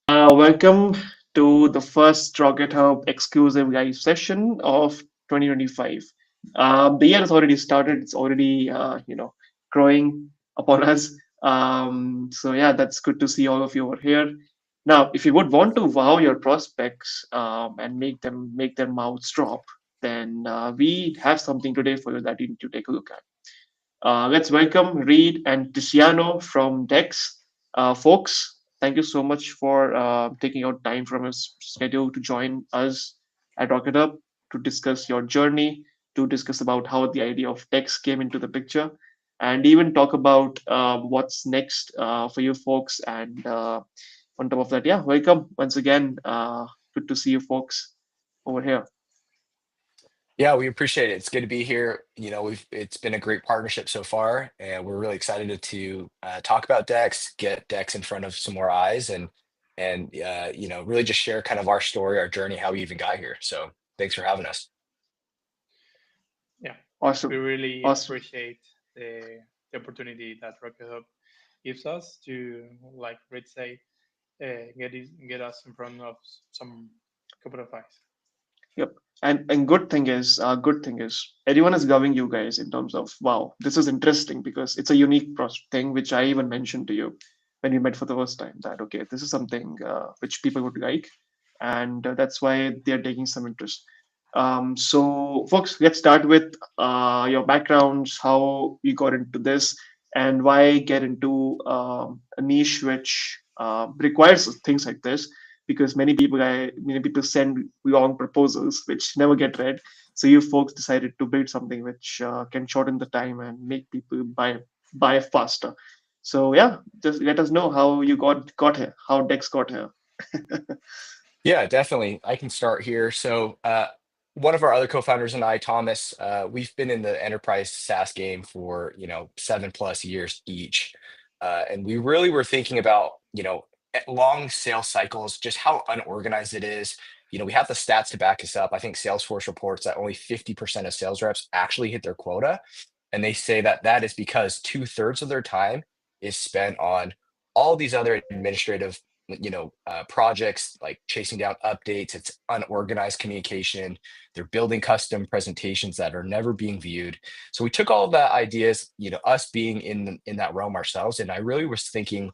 Welcome to the first Rocket Hub exclusive live session of 2025. The year has already started. It's already, growing upon us. So yeah, that's good to see all of you over here. Now, if you would want to wow your prospects and make their mouths drop, then we have something today for you that you need to take a look at. Let's welcome Reid and Ticiano from DEX. Folks, thank you so much for taking out time from your schedule to join us at Rocket Up to discuss your journey, to discuss about how the idea of DEX came into the picture, and even talk about what's next for you folks. And on top of that, yeah, welcome once again. Good to see you folks over here. Yeah, we appreciate it. It's good to be here. It's been a great partnership so far, and we're really excited to talk about Dex, get Dex in front of some more eyes, and really just share kind of our story, our journey, how we even got here. So thanks for having us. Yeah, we Awesome. really Awesome. appreciate the opportunity that Rocket Hub gives us to, like Reid say, get us in front of some couple of eyes. Yep. And good thing is, everyone is loving you guys in terms of wow, this is interesting because it's a unique thing which I even mentioned to you when we met for the first time that okay, this is something which people would like, and that's why they are taking some interest. So, folks, let's start with your backgrounds, how you got into this, and why get into a niche which requires things like this because many people send long proposals which never get read. So you folks decided to build something which can shorten the time and make people buy faster. So yeah, just let us know how you got here, how Dex got here. Yeah, definitely. I can start here. So one of our other co-founders and I, Thomas, we've been in the enterprise SaaS game for 7+ years each, and we really were thinking about long sales cycles, just how unorganized it is. We have the stats to back us up. I think Salesforce reports that only 50% of sales reps actually hit their quota, and they say that that is because 2/3 of their time is spent on all these other administrative projects like chasing down updates. It's unorganized communication. They're building custom presentations that are never being viewed. So we took all of that ideas, us being in that realm ourselves, and I really was thinking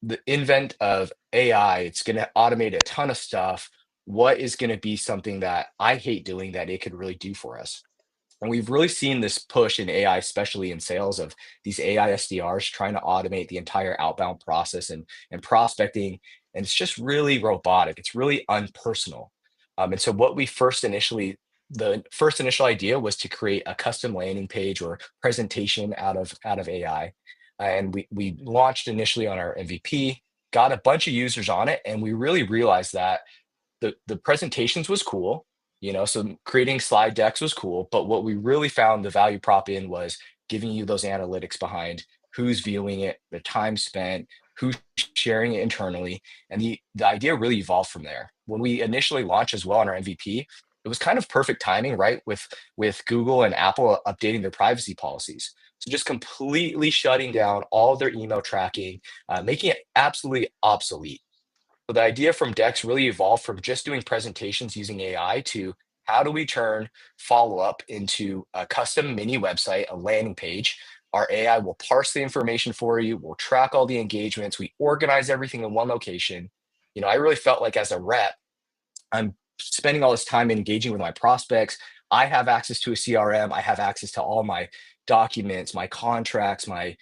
the invent of AI, it's going to automate a ton of stuff. What is going to be something that I hate doing that it could really do for us? And we've really seen this push in AI, especially in sales, of these AI SDRs trying to automate the entire outbound process and prospecting. And it's just really robotic. It's really unpersonal. And so what we the first initial idea was to create a custom landing page or presentation out of AI. And we launched initially on our MVP, got a bunch of users on it, and we really realized that the presentations was cool, so creating slide decks was cool, but what we really found the value prop in was giving you those analytics behind who's viewing it, the time spent, who's sharing it internally, and the idea really evolved from there. When we initially launched as well on our MVP, it was kind of perfect timing, right, with Google and Apple updating their privacy policies. So just completely shutting down all of their email tracking, making it absolutely obsolete. So the idea from Dex really evolved from just doing presentations using AI to how do we turn follow up into a custom mini website, a landing page. Our AI will parse the information for you, we'll track all the engagements, we organize everything in one location. I really felt like as a rep, I'm spending all this time engaging with my prospects. I have access to a CRM, I have access to all my documents, my contracts, my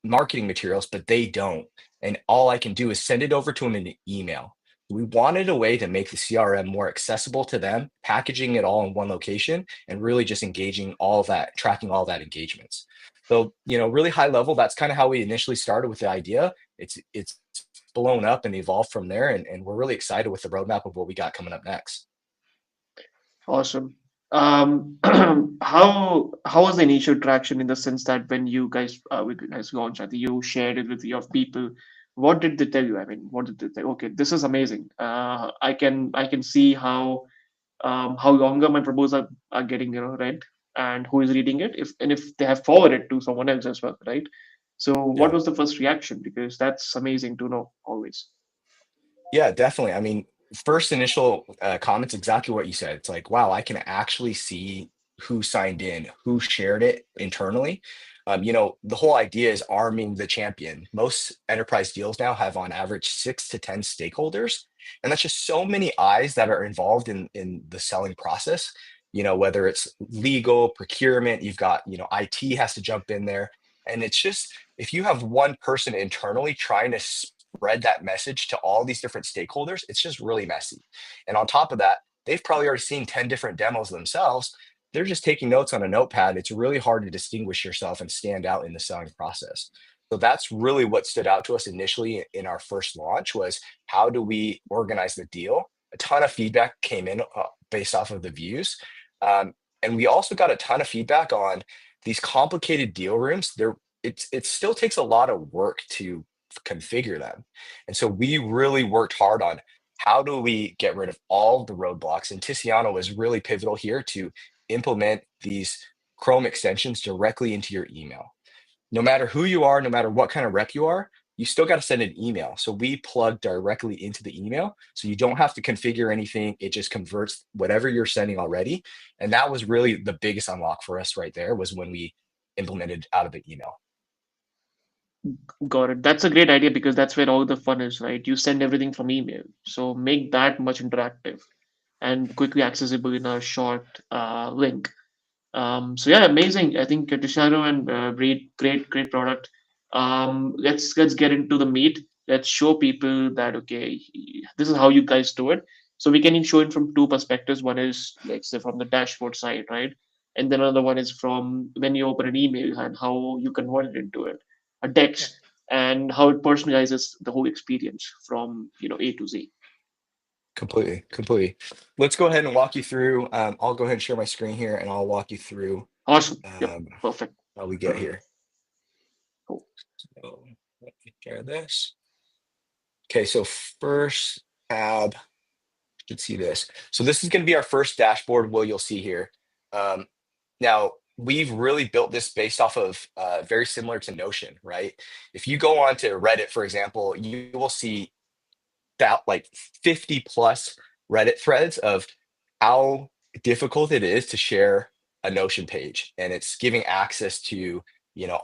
marketing materials, but they don't. And all I can do is send it over to them in an email. We wanted a way to make the CRM more accessible to them, packaging it all in one location and really just engaging all that, tracking all that engagements. So, really high level, that's kind of how we initially started with the idea. It's blown up and evolved from there. And we're really excited with the roadmap of what we got coming up next. Awesome. How was the initial traction in the sense that when you guys launched, I think you shared it with your people. What did they tell you? I mean, what did they say? Okay, this is amazing. I can see how longer my proposals are getting read and who is reading it if they have forwarded to someone else as well, right? So what Yeah. was the first reaction? Because that's amazing to know always. Yeah, definitely. I mean, first initial comments, exactly what you said. It's like, wow, I can actually see who signed in, who shared it internally. The whole idea is arming the champion. Most enterprise deals now have on average 6 to 10 stakeholders, and that's just so many eyes that are involved in the selling process. Whether it's legal, procurement, you've got, IT has to jump in there. And it's just, if you have one person internally trying to spread that message to all these different stakeholders, it's just really messy. And on top of that, they've probably already seen 10 different demos themselves. They're just taking notes on a notepad. It's really hard to distinguish yourself and stand out in the selling process. So that's really what stood out to us initially in our first launch was how do we organize the deal? A ton of feedback came in based off of the views. And we also got a ton of feedback on these complicated deal rooms. It still takes a lot of work to configure them. And so we really worked hard on how do we get rid of all the roadblocks. And Ticiano was really pivotal here to implement these Chrome extensions directly into your email. No matter who you are, no matter what kind of rep you are, you still got to send an email. So we plug directly into the email. So you don't have to configure anything. It just converts whatever you're sending already. And that was really the biggest unlock for us right there was when we implemented out of the email. Got it. That's a great idea because that's where all the fun is, right? You send everything from email. So make that much interactive and quickly accessible in a short link. So yeah, amazing. I think Tishano and Reid, great product. Let's get into the meat. Let's show people that okay, this is how you guys do it. So we can show it from two perspectives. One is like say from the dashboard side, right? And then another one is from when you open an email and how you convert it into a Yeah, DEX and how it personalizes the whole experience from A to Z. Completely. Let's go ahead and walk you through. I'll go ahead and share my screen here and I'll walk you through Awesome. Yep. um, Perfect. how we get here. Cool. So let me share this. Okay, so first tab, you should see this. So this is going to be our first dashboard you'll see here. Now, we've really built this based off of very similar to Notion, right? If you go on to Reddit, for example, you will see that like 50 plus Reddit threads of how difficult it is to share a Notion page. And it's giving access to,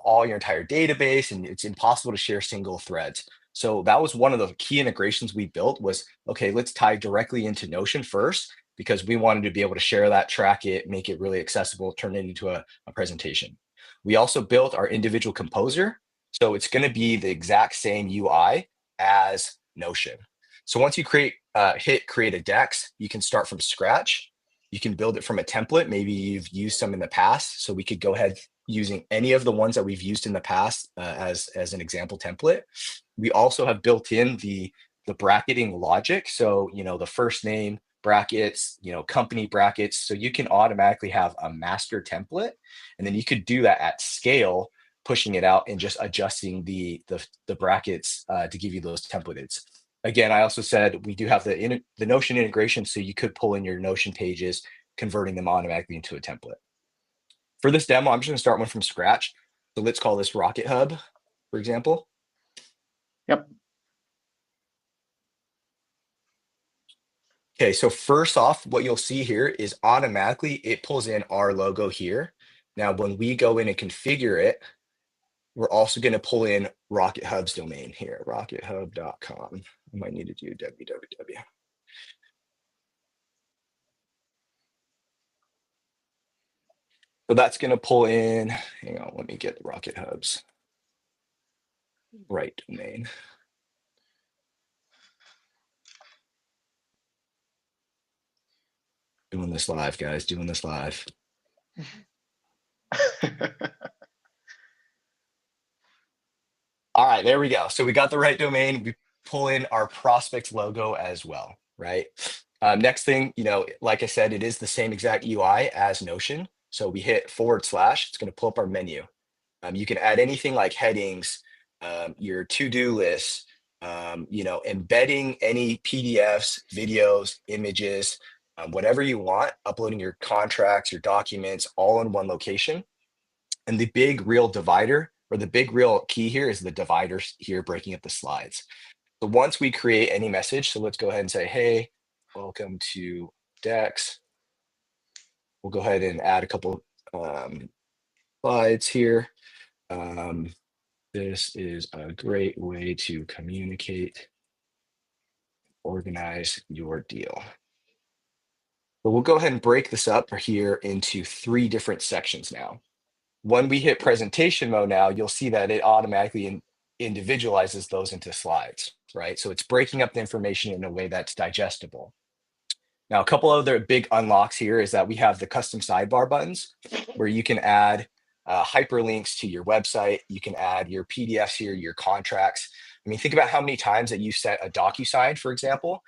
all your entire database, and it's impossible to share single threads. So that was one of the key integrations we built was, okay, let's tie directly into Notion first, because we wanted to be able to share that, track it, make it really accessible, turn it into a presentation. We also built our individual composer. So it's going to be the exact same UI as Notion. So once you hit create a DEX, you can start from scratch. You can build it from a template. Maybe you've used some in the past. So we could go ahead using any of the ones that we've used in the past as an example template. We also have built in the bracketing logic. So, the first name brackets, company brackets. So you can automatically have a master template. And then you could do that at scale, pushing it out and just adjusting the brackets to give you those templates. Again, I also said we do have the Notion integration, so you could pull in your Notion pages, converting them automatically into a template. For this demo, I'm just going to start one from scratch. So let's call this Rocket Hub, for example. Yep. Okay, so first off, what you'll see here is automatically it pulls in our logo here. Now, when we go in and configure it, we're also going to pull in Rocket Hub's domain here, rockethub.com. I might need to do www. So that's going to pull in, hang on, let me get the Rocket Hub's right domain. Doing this live, guys, doing this live. All right, there we go. So we got the right domain. We pull in our prospect logo as well, right? Next thing, like I said, it is the same exact UI as Notion. So we hit /, it's going to pull up our menu. You can add anything like headings, your to-do list, embedding any PDFs, videos, images, whatever you want, uploading your contracts, your documents, all in one location. And the big real divider or the big real key here is the dividers here breaking up the slides. So once we create any message, so let's go ahead and say, hey, welcome to DEX. We'll go ahead and add a couple slides here. This is a great way to communicate, organize your deal. But we'll go ahead and break this up here into 3 different sections now. When we hit presentation mode now, you'll see that it automatically individualizes those into slides, right? So it's breaking up the information in a way that's digestible. Now, a couple other big unlocks here is that we have the custom sidebar buttons where you can add hyperlinks to your website. You can add your PDFs here, your contracts. I mean, think about how many times that you set a DocuSign, for example.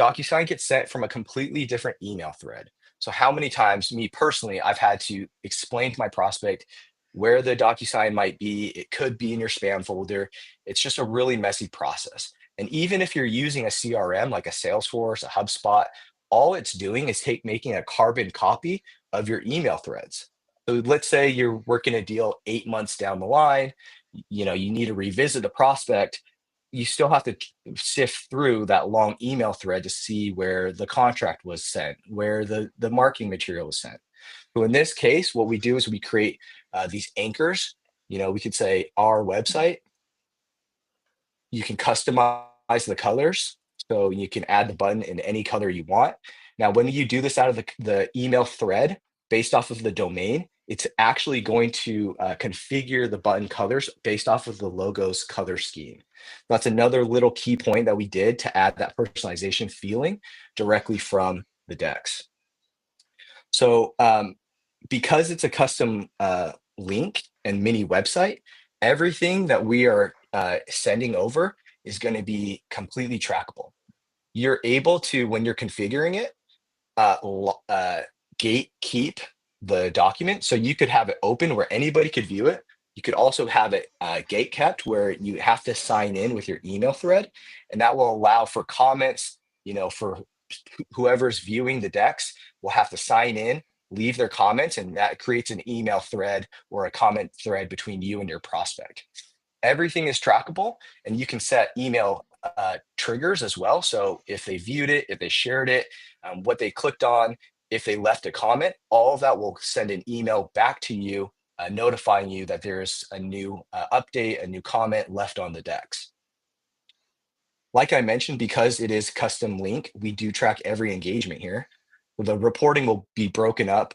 DocuSign gets sent from a completely different email thread. So how many times, me personally, I've had to explain to my prospect where the DocuSign might be. It could be in your spam folder. It's just a really messy process. And even if you're using a CRM like a Salesforce, a HubSpot, all it's doing is making a carbon copy of your email threads. So let's say you're working a deal 8 months down the line, you need to revisit the prospect. You still have to sift through that long email thread to see where the contract was sent, where the marketing material was sent. So in this case, what we do is we create these anchors. We could say our website. You can customize the colors. So you can add the button in any color you want. Now, when you do this out of the email thread based off of the domain, it's actually going to configure the button colors based off of the logo's color scheme. That's another little key point that we did to add that personalization feeling directly from the DEX. So because it's a custom link and mini website, everything that we are sending over is going to be completely trackable. You're able to, when you're configuring it, gatekeep the document. So you could have it open where anybody could view it. You could also have it gate kept where you have to sign in with your email thread. And that will allow for comments, for whoever's viewing the DEX will have to sign in, leave their comments, and that creates an email thread or a comment thread between you and your prospect. Everything is trackable, and you can set email triggers as well. So if they viewed it, if they shared it, what they clicked on, if they left a comment, all of that will send an email back to you, notifying you that there's a new update, a new comment left on the DEX. Like I mentioned, because it is custom link, we do track every engagement here. The reporting will be broken up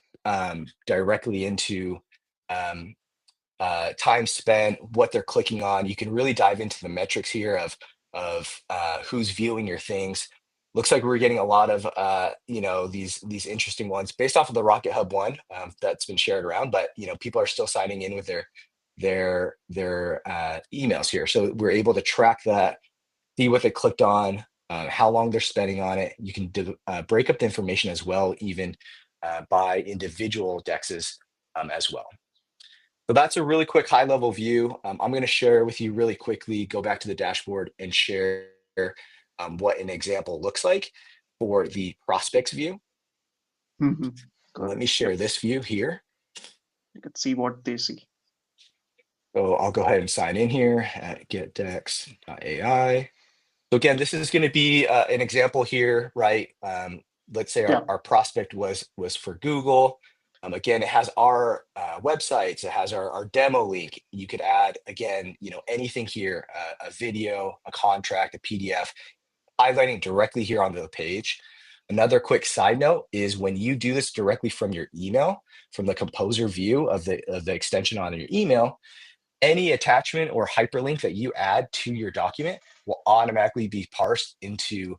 directly into time spent, what they're clicking on. You can really dive into the metrics here of who's viewing your things. Looks like we're getting a lot of these interesting ones based off of the Rocket Hub one that's been shared around, but people are still signing in with their emails here, so we're able to track that, see what they clicked on, how long they're spending on it. You can break up the information as well, even by individual DEXs as well. So that's a really quick high-level view. I'm going to share with you really quickly, go back to the dashboard and share what an example looks like for the prospects view. Let me share this view here. You can see what they see. So I'll go ahead and sign in here at getdex.ai. So again, this is going to be an example here, right? Let's say our prospect was for Google. Again, it has our websites, it has our demo link. You could add, again, anything here, a video, a contract, a PDF, highlighting directly here onto the page. Another quick side note is when you do this directly from your email, from the composer view of the extension on your email, any attachment or hyperlink that you add to your document will automatically be parsed into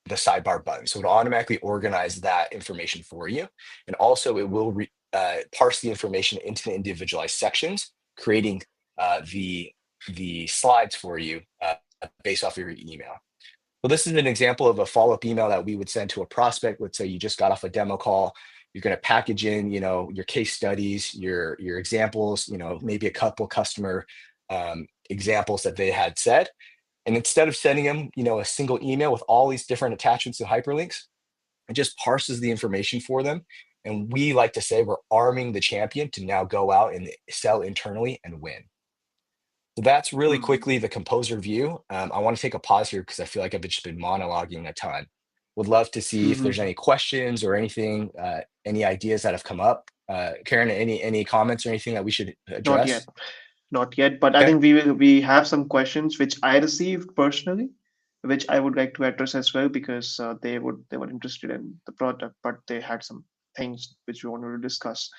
the sidebar button. So it'll automatically organize that information for you. And also it will parse the information into the individualized sections, creating the slides for you based off of your email. So this is an example of a follow-up email that we would send to a prospect. Let's say you just got off a demo call. You're going to package in, your case studies, your examples, maybe a couple customer examples that they had said. And instead of sending them, a single email with all these different attachments and hyperlinks, it just parses the information for them. And we like to say we're arming the champion to now go out and sell internally and win. So that's really quickly the composer view. I want to take a pause here because I feel like I've just been monologuing a ton. Would love to see if there's any questions or anything, any ideas that have come up. Karen, any comments or anything that we should Not yet. address? Not yet, but I Okay. think we have some questions which I received personally, which I would like to address as well because they were interested in the product, but they had some things which we wanted to discuss.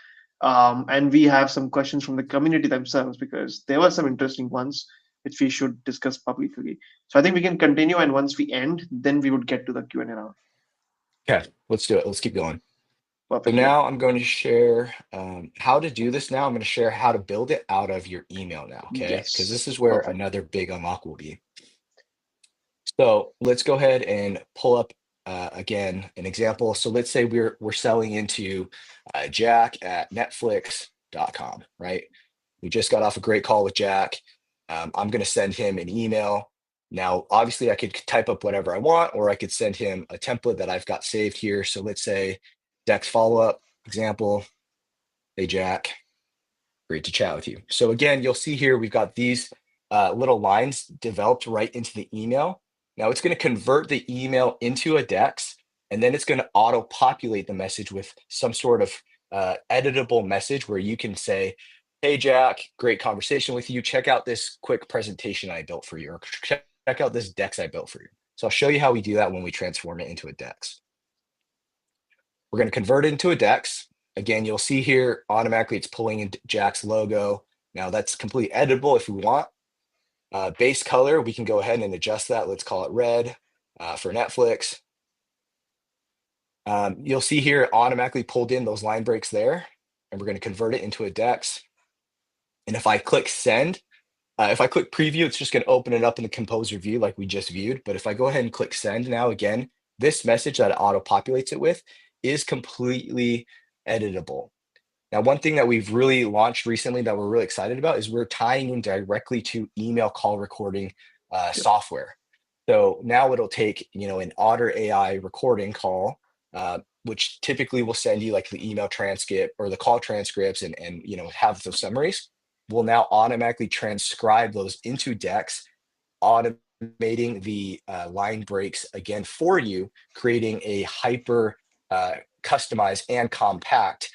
And we have some questions from the community themselves because there were some interesting ones which we should discuss publicly. So I think we can continue, and once we end, then we would get to the Q&A round. Okay, let's do it. Let's keep going. So Perfect. Yeah. now I'm going to share how to do this now. I'm going to share how to build it out of your email now, okay? Because this is Yes. where Perfect. another big unlock will be. So let's go ahead and pull up again an example. So let's say we're selling into Jack at Netflix.com, right? We just got off a great call with Jack. I'm going to send him an email. Now, obviously, I could type up whatever I want, or I could send him a template that I've got saved here. So let's say DEX follow-up example. Hey, Jack, great to chat with you. So again, you'll see here, we've got these little lines developed right into the email. Now it's going to convert the email into a DEX, and then it's going to auto-populate the message with some sort of editable message where you can say, hey, Jack, great conversation with you. Check out this quick presentation I built for you, or check out this DEX I built for you. So I'll show you how we do that when we transform it into a DEX. We're going to convert it into a DEX. Again, you'll see here automatically it's pulling in Jack's logo. Now that's completely editable if we want. Base color, we can go ahead and adjust that. Let's call it red for Netflix. You'll see here it automatically pulled in those line breaks there, and we're going to convert it into a DEX. And if I click send, if I click preview, it's just going to open it up in the composer view like we just viewed. But if I go ahead and click send now, again, this message that it auto populates it with is completely editable. Now, one thing that we've really launched recently that we're really excited about is we're tying in directly to email call recording software. So now it'll take, an Otter AI recording call, which typically will send you like the email transcript or the call transcripts and have those summaries. Will now automatically transcribe those into DEX, automating the line breaks again for you, creating a hyper customized and compact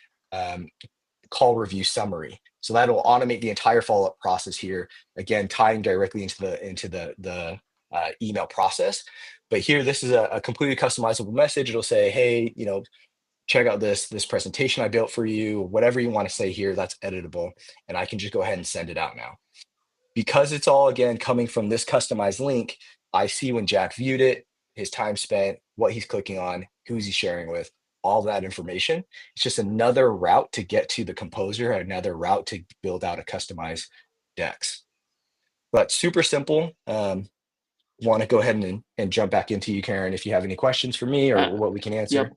call review summary. So that'll automate the entire follow-up process here. Again, tying directly into the email process. But here, this is a completely customizable message. It'll say, hey, check out this presentation I built for you. Whatever you want to say here, that's editable, and I can just go ahead and send it out now. Because it's all again coming from this customized link, I see when Jack viewed it, his time spent, what he's clicking on, who's he sharing with, all that information. It's just another route to get to the composer, another route to build out a customized DEX. But super simple. Want to go ahead and jump back into you, Karen, if you have any questions for me or what we can answer. Yep.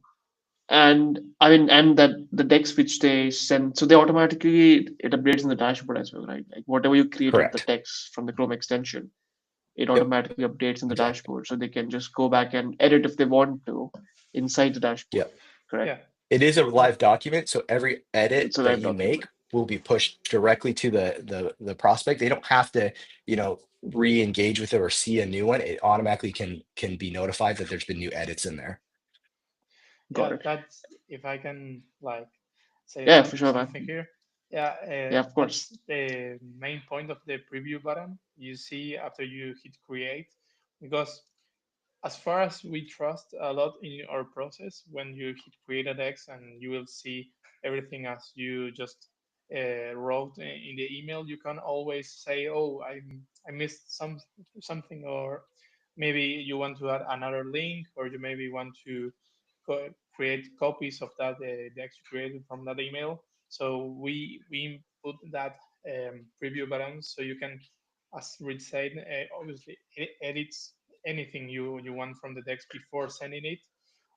And I mean, and that the text which they send, so they automatically it updates in the dashboard as well, right? Like whatever you created the Correct. text from the Chrome extension, it Yep. automatically updates in the Exactly. dashboard, so they can just go back and edit if they want to inside the dashboard. Yep. Correct. Yeah. It is a live document, so every edit It's a that live you document. make will be pushed directly to the prospect. They don't have to, re-engage with it or see a new one. It automatically can be notified that there's been new edits in there. Got Yeah, it. that's if I can say Yeah, for sure, man. something here. Yeah, Yeah, of course. that's the main point of the preview button. You see after you hit create, because as far as we trust a lot in our process, when you hit create a DEX and you will see everything as you just wrote in the email, you can always say, "Oh, I missed something," or maybe you want to add another link, or you maybe want to create copies of that DEX you created from that email. So we put that preview button so you can, as Reid said, obviously edits anything you want from the DEX before sending it.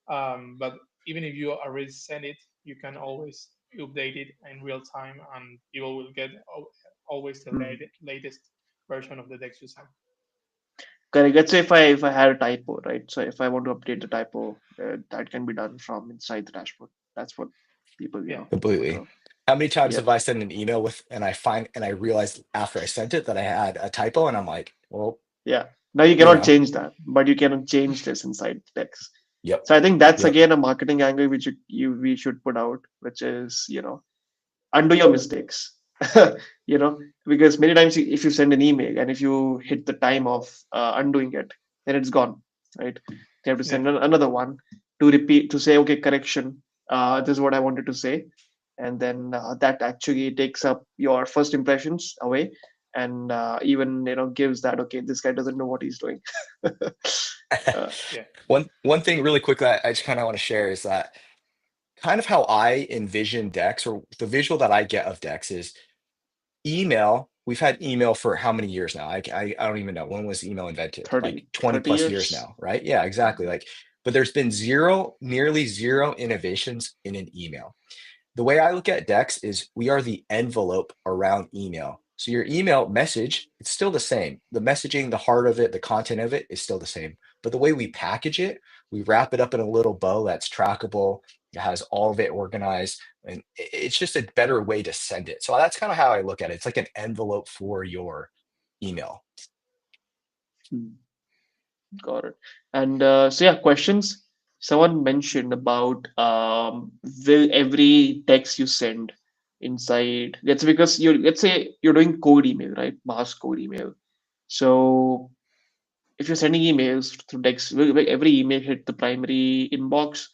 But even if you already send it, you can always update it in real time, and people will get always the latest version of the DEX you send. Correct. Let's say if I had a typo, right? So if I want to update the typo, that can be done from inside the dashboard. That's what people, Yeah. would Completely. know. How many times Yeah, have I sent an email with and I realized after I sent it that I had a typo and I'm like, well, yeah. Now you you cannot know, change that, but you can change this inside DEX. yep, So I think that's yep. again a marketing angle which we should put out, which is, undo your mistakes. Because many times if you send an email and if you hit the time of undoing it, then it's gone, right? You have to Yeah. send another one to repeat, to say, okay, correction, this is what I wanted to say. And then that actually takes up your first impressions away, and even gives that, okay, this guy doesn't know what he's doing. uh, Yeah. One thing really quickly I just kind of want to share is that kind of how I envision Dex, or the visual that I get of Dex is email. We've had email for how many years now? I don't even know. When was email invented? Like 30 20 30 plus years years. now, right? Yeah, exactly. Like, but there's been nearly zero innovations in an email. The way I look at Dex is we are the envelope around email. So your email message, it's still the same. The messaging, the heart of it, the content of it is still the same. But the way we package it, we wrap it up in a little bow that's trackable. It has all of it organized, and it's just a better way to send it. So that's kind of how I look at it. It's like an envelope for your email. Hmm. Got it. And so yeah, questions. Someone mentioned about will every text you send inside. That's because let's say you're doing code email, right? Mass code email. So if you're sending emails through text, will every email hit the primary inbox,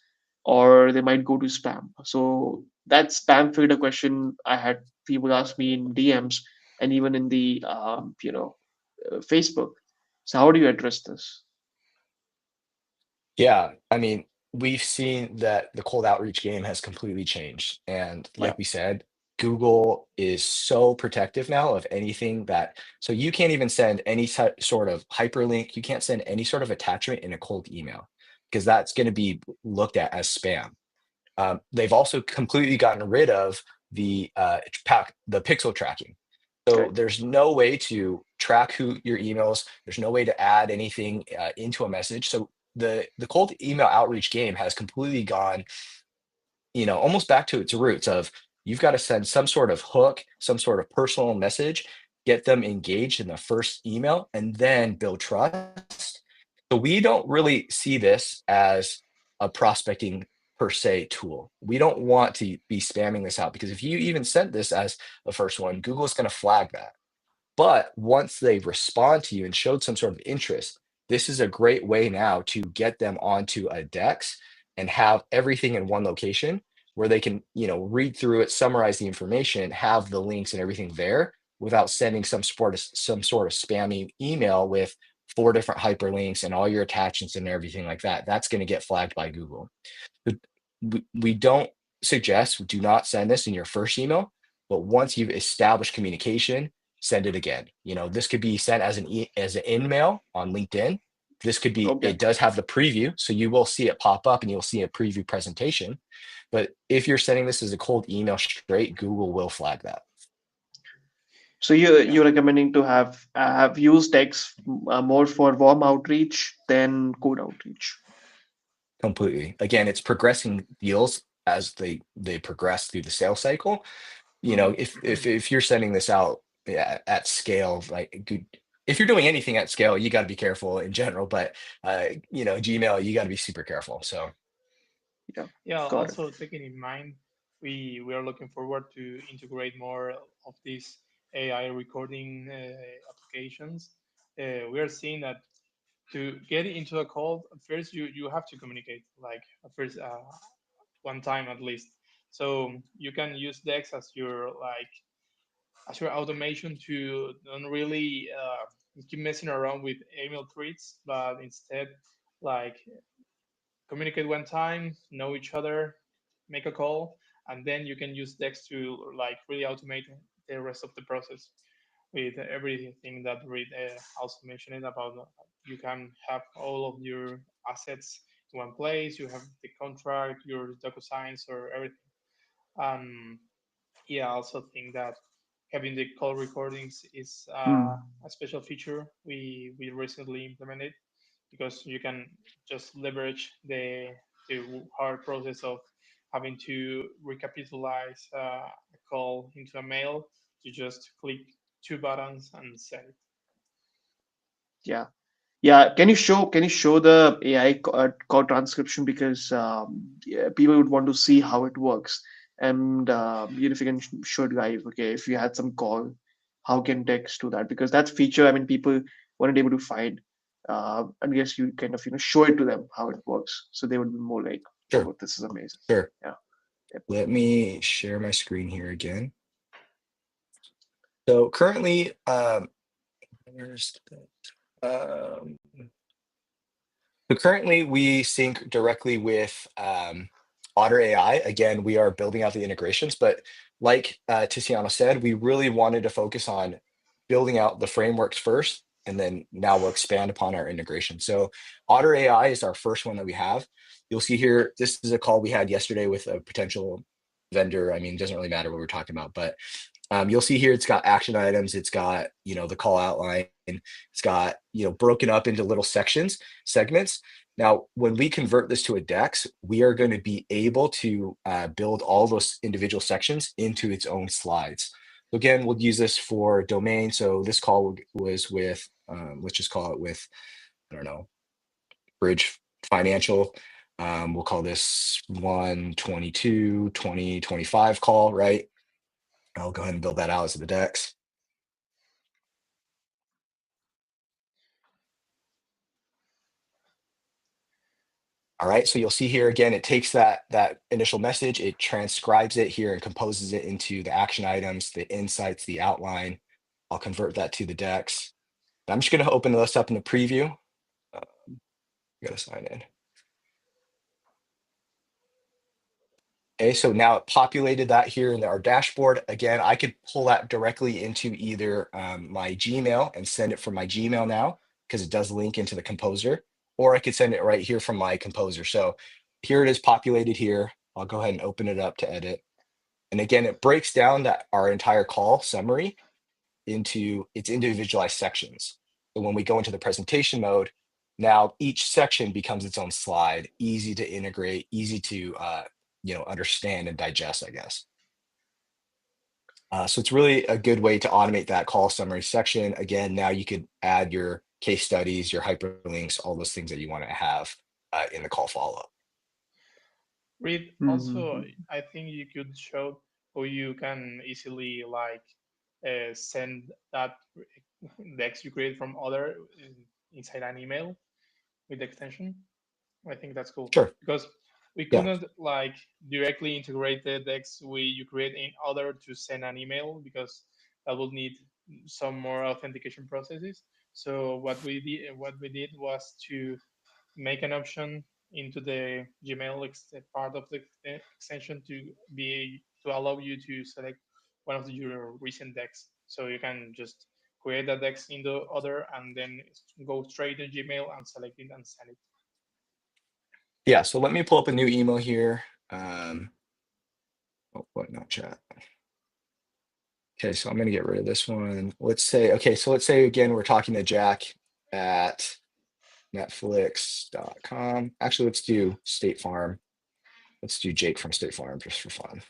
or they might go to spam? So that spam filter question I had people ask me in DMs and even in the Facebook. So how do you address this? Yeah, I mean, we've seen that the cold outreach game has completely changed. And Yeah. like we said, Google is so protective now of anything that, so you can't even send any sort of hyperlink, you can't send any sort of attachment in a cold email because that's going to be looked at as spam. They've also completely gotten rid of the pixel tracking. So Right. there's no way to track who your emails. There's no way to add anything into a message. So the cold email outreach game has completely gone, almost back to its roots of you've got to send some sort of hook, some sort of personal message, get them engaged in the first email, and then build trust. So we don't really see this as a prospecting per se tool. We don't want to be spamming this out because if you even sent this as the first one, Google is going to flag that. But once they respond to you and showed some sort of interest, this is a great way now to get them onto a DEX and have everything in one location where they can, read through it, summarize the information, have the links and everything there without sending some sort of spammy email with four different hyperlinks and all your attachments and everything like that. That's going to get flagged by Google. But we don't suggest, do not send this in your first email, but once you've established communication, send it again. This could be sent as an in mail on LinkedIn. This could be, Okay. it does have the preview, so you will see it pop up and you'll see a preview presentation. But if you're sending this as a cold email straight, Google will flag that So you Yeah. you're recommending to have used text more for warm outreach than cold outreach. completely. Again, it's progressing deals as they progress through the sales cycle. Hmm. If you're sending this out at scale, like if you're doing anything at scale, you got to be careful in general. But Gmail, you got to be super careful. So Yeah. Yeah. Got it. Also taking in mind, we are looking forward to integrate more of these AI recording applications. We are seeing that to get into a call, first you have to communicate like first one time at least. So you can use Dex as your automation to don't really keep messing around with email threads, but instead like communicate one time, know each other, make a call, and then you can use Dex to like really automate the rest of the process with everything that Reid also mentioned about you can have all of your assets in one place. You have the contract, your DocuSigns, or everything. Um, yeah, I also think that having the call recordings is Hmm. a special feature we recently implemented because you can just leverage the hard process of having to recapitalize a call into a mail. You just click two buttons and send it. Yeah. Yeah, can you show the AI code transcription, because yeah, people would want to see how it works. And if you can show it, guys, okay, if you had some call, how can text do that? Because that feature, I mean, people weren't able to find. I guess you kind of show it to them how it works, so they would be more like, Sure, oh, this is amazing. sure. Yeah. Yep. Let me share my screen here again. So currently, where's um, so currently we sync directly with Otter AI. Again, we are building out the integrations, but like Tiziano said, we really wanted to focus on building out the frameworks first, and then now we'll expand upon our integration. So Otter AI is our first one that we have. You'll see here, this is a call we had yesterday with a potential vendor. I mean, it doesn't really matter what we're talking about, but you'll see here it's got action items, it's got the call outline, it's got broken up into little segments. Now when we convert this to a DEX, we are going to be able to build all those individual sections into its own slides. So again, we'll use this for domain. So this call was with let's just call it with, I don't know, Bridge Financial. We'll call this 1/22/2025 call, right? I'll go ahead and build that out as the DEX. All right, so you'll see here again, it takes that initial message, it transcribes it here and composes it into the action items, the insights, the outline. I'll convert that to the DEX. I'm just going to open this up in the preview. You got to sign in. Okay, so now it populated that here in our dashboard. Again, I could pull that directly into either my Gmail and send it from my Gmail now, because it does link into the composer, or I could send it right here from my composer. So here it is populated here. I'll go ahead and open it up to edit. And again, it breaks down our entire call summary into its individualized sections. So when we go into the presentation mode, now each section becomes its own slide, easy to integrate, easy to understand and digest, I guess. So it's really a good way to automate that call summary section. Again, now you could add your case studies, your hyperlinks, all those things that you want to have in the call follow-up. Reid, also, Mhm. I think you could show how you can easily send that DEX you create from other inside an email with the extension. I think that's cool Sure. because we Yeah. couldn't directly integrate the DEX you create in other to send an email because that would need some more authentication processes. So what we did was to make an option into the Gmail part of the extension to allow you to select one of your recent decks. So you can just create that dex in the other and then go straight to Gmail and select it and send it. Yeah, so let me pull up a new email here. What, not chat. Okay, so I'm going to get rid of this one. Let's say again, we're talking to Jack at netflix.com. Actually, let's do State Farm. Let's do Jake from State Farm just for fun.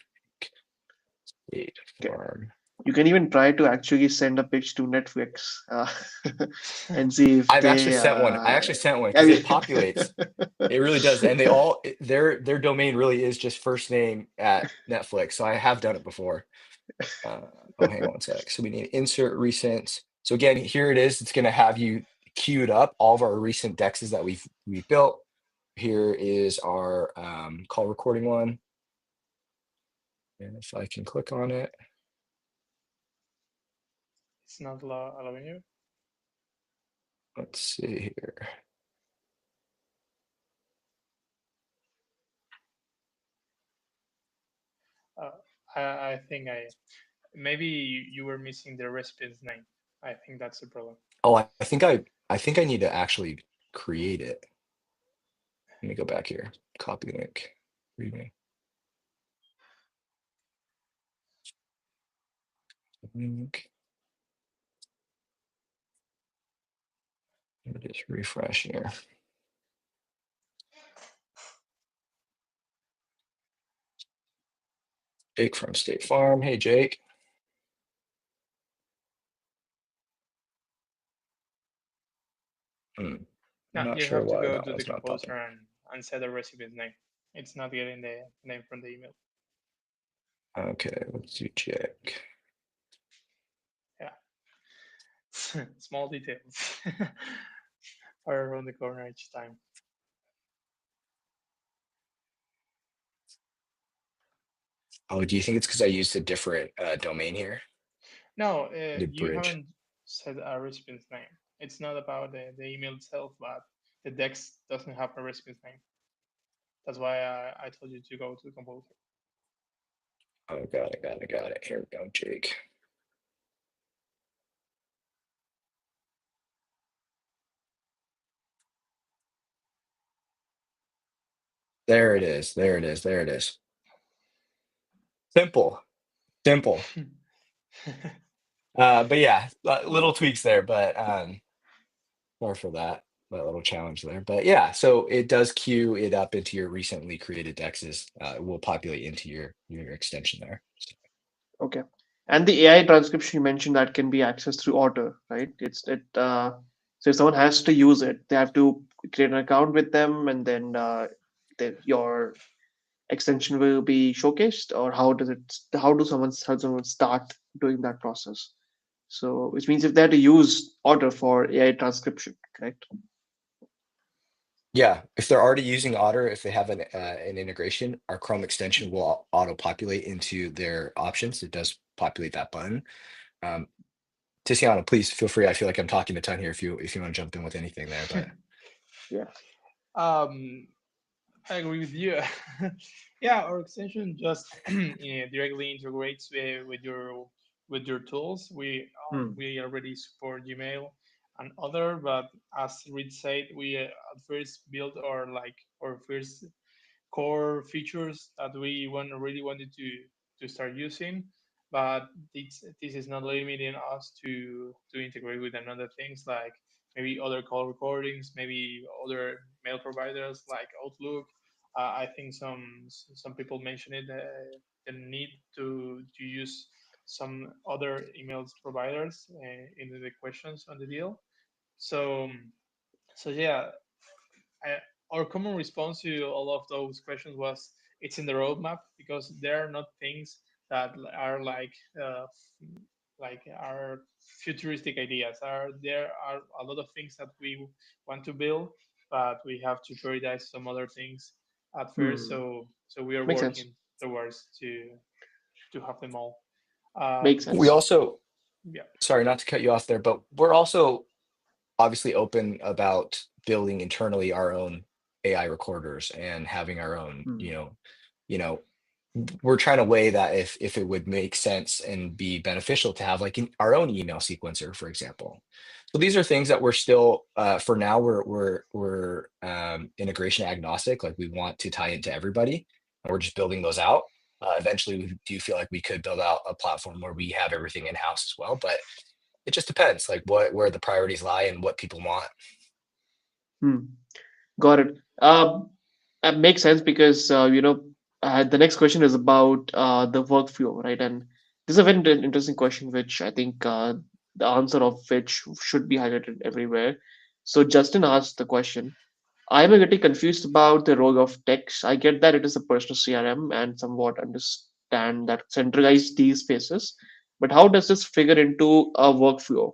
State Okay. Farm. You can even try to actually send a pitch to Netflix, and see if I've actually they. sent one. I actually sent one I because it mean, populates. It really does. And their domain really is just first name at Netflix. So I have done it before. Hang on one sec. So we need insert recent. So again, here it is. It's going to have you queued up all of our recent dexes that we've built. Here is our call recording one. And if I can click on it. It's not allowing you. Let's see here. Uh, I think maybe you were missing the recipient's name. I think that's the problem. Oh, I think I need to actually create it. Let me go back here. Copy link. Read link. Let me just refresh here. Jake from State Farm. Hey, Jake. No, Not you sure have to why go that to the one's not composer popping. and set the recipe's name. It's not getting the name from the email. Okay, let's do Jake. Yeah. Small details are around the corner each time. Oh, do you think it's because I used a different domain here? No, The you bridge. haven't said a recipe's name. It's not about the email itself, but the DEX doesn't have a recipe's name. That's why I told you to go to the composer. Oh, got it. Here we go, Jake. There it is. Simple. But yeah, little tweaks there, but sorry for that little challenge there. But yeah, so it does queue it up into your recently created dexes. It will populate into your extension there. So, Okay. And the AI transcription you mentioned that can be accessed through Otter, right? So if someone has to use it, they have to create an account with them, and then your extension will be showcased, or how someone start doing that process? So which means if they had to use Otter for AI transcription, correct? yeah, if they're already using Otter, if they have an integration, our Chrome extension will auto populate into their options. It does populate that button. Um, Ticiano, please feel free. I feel like I'm talking a ton here if you want to jump in with anything there, but Yeah. um, I agree with you. Yeah, our extension just directly integrates with your tools. Hmm. We already support Gmail and other, but as Reid said, we at first built our first core features that we really wanted to start using, but this is not limiting us to integrate with another things like maybe other call recordings, maybe other mail providers like Outlook. I think some people mentioned it, the need to use some other emails providers in the questions on the deal. So yeah, I, our common response to all of those questions was it's in the roadmap because there are not things that are uh, like our futuristic ideas. There are a lot of things that we want to build, but we have to prioritize some other things at first. Hmm. So we are Makes sense. working towards to have them all. Makes we sense. also, Yeah. sorry, not to cut you off there, but we're also obviously open about building internally our own AI recorders and having our own, Hmm. you know, we're trying to weigh that if it would make sense and be beneficial to have like our own email sequencer, for example. So these are things that we're still for now we're integration agnostic. Like we want to tie into everybody, and we're just building those out. Eventually, we do feel like we could build out a platform where we have everything in house as well, but it just depends, like where the priorities lie and what people want. Hmm. Got it. That makes sense because the next question is about the workflow, right? And this is a very interesting question, which I think the answer of which should be highlighted everywhere. So Justin asked the question. I'm a little confused about the role of text. I get that it is a personal CRM and somewhat understand that centralize these spaces, but how does this figure into a workflow?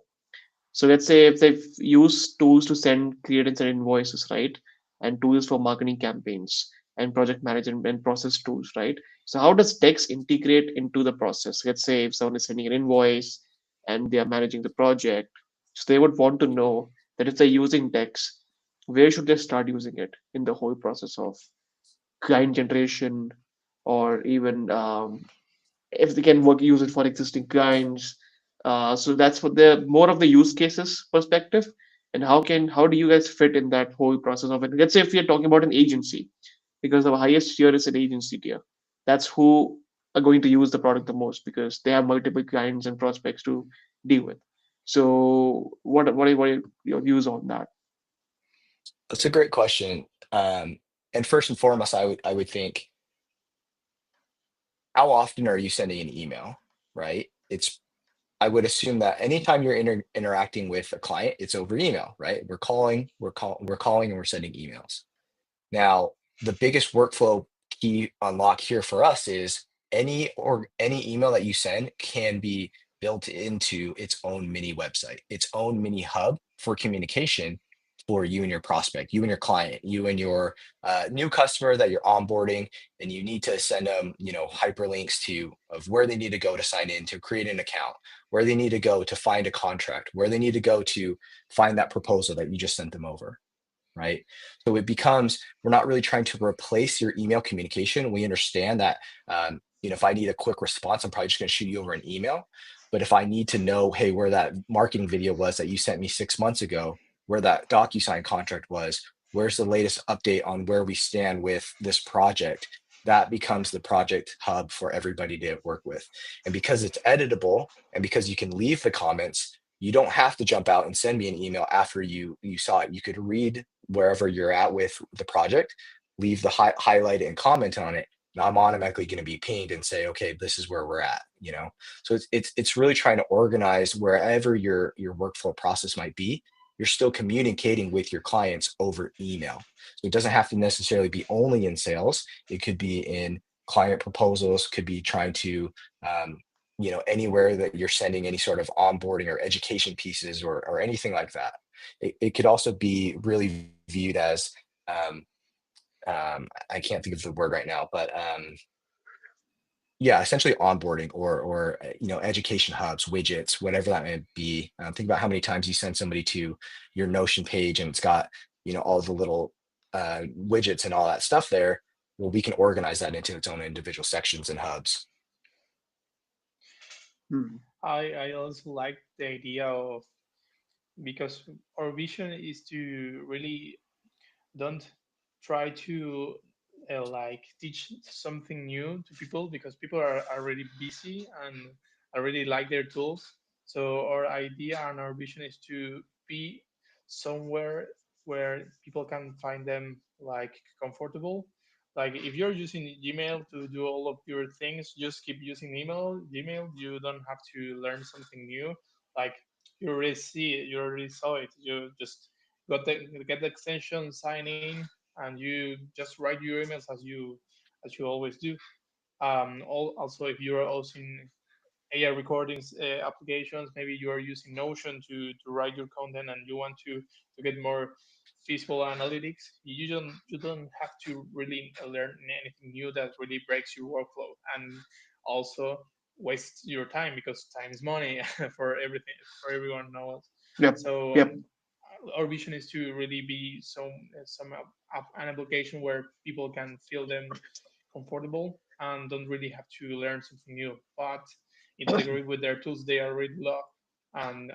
So let's say if they've used tools to send create and send invoices, right? And tools for marketing campaigns and project management and process tools, right? So how does Dex integrate into the process? Let's say if someone is sending an invoice and they are managing the project, so they would want to know that if they're using Dex, where should they start using it in the whole process of client generation, or even if they can use it for existing clients. So that's for the more of the use cases perspective, and how do you guys fit in that whole process of it? Let's say if we are talking about an agency, because the highest tier is an agency tier. That's who are going to use the product the most because they have multiple clients and prospects to deal with. So what are your views on that? That's a great question. And first and foremost, I would think how often are you sending an email, right? I would assume that anytime you're interacting with a client, it's over email, right? We're calling and we're sending emails. Now, the biggest workflow key unlock here for us is any email that you send can be built into its own mini website, its own mini hub for communication for you and your prospect, you and your client, you and your new customer that you're onboarding, and you need to send them, hyperlinks to of where they need to go to sign in to create an account, where they need to go to find a contract, where they need to go to find that proposal that you just sent them over, right? So it becomes, we're not really trying to replace your email communication. We understand that, if I need a quick response, I'm probably just going to shoot you over an email. But if I need to know, hey, where that marketing video was that you sent me 6 months ago, where that DocuSign contract was, where's the latest update on where we stand with this project, that becomes the project hub for everybody to work with. And because it's editable and because you can leave the comments, you don't have to jump out and send me an email after you saw it. You could read wherever you're at with the project, leave the highlight and comment on it, and I'm automatically going to be pinged and say, okay, this is where we're at. So it's really trying to organize wherever your workflow process might be. You're still communicating with your clients over email. So it doesn't have to necessarily be only in sales. It could be in client proposals, could be trying to anywhere that you're sending any sort of onboarding or education pieces or anything like that. It could also be really viewed as I can't think of the word right now, but yeah, essentially onboarding or education hubs, widgets, whatever that may be. Think about how many times you send somebody to your Notion page and it's got all the little widgets and all that stuff there. Well, we can organize that into its own individual sections and hubs. I also like the idea of, because our vision is to really don't try to like teach something new to people, because people are already busy and already like their tools. So our idea and our vision is to be somewhere where people can find them like comfortable. Like if you're using Gmail to do all of your things, just keep using Gmail. You don't have to learn something new. Like you already see it, you already saw it. You just get the extension, sign in, and you just write your emails as you always do. Also, if you are using AI recordings applications, maybe you are using Notion to write your content, and you want to get more feasible analytics. You don't have to really learn anything new that really breaks your workflow, and also waste your time, because time is money for everything, for everyone knows. Yep. So Yep. our vision is to really be an application where people can feel them comfortable and don't really have to learn something new, but integrate with their tools they already love. And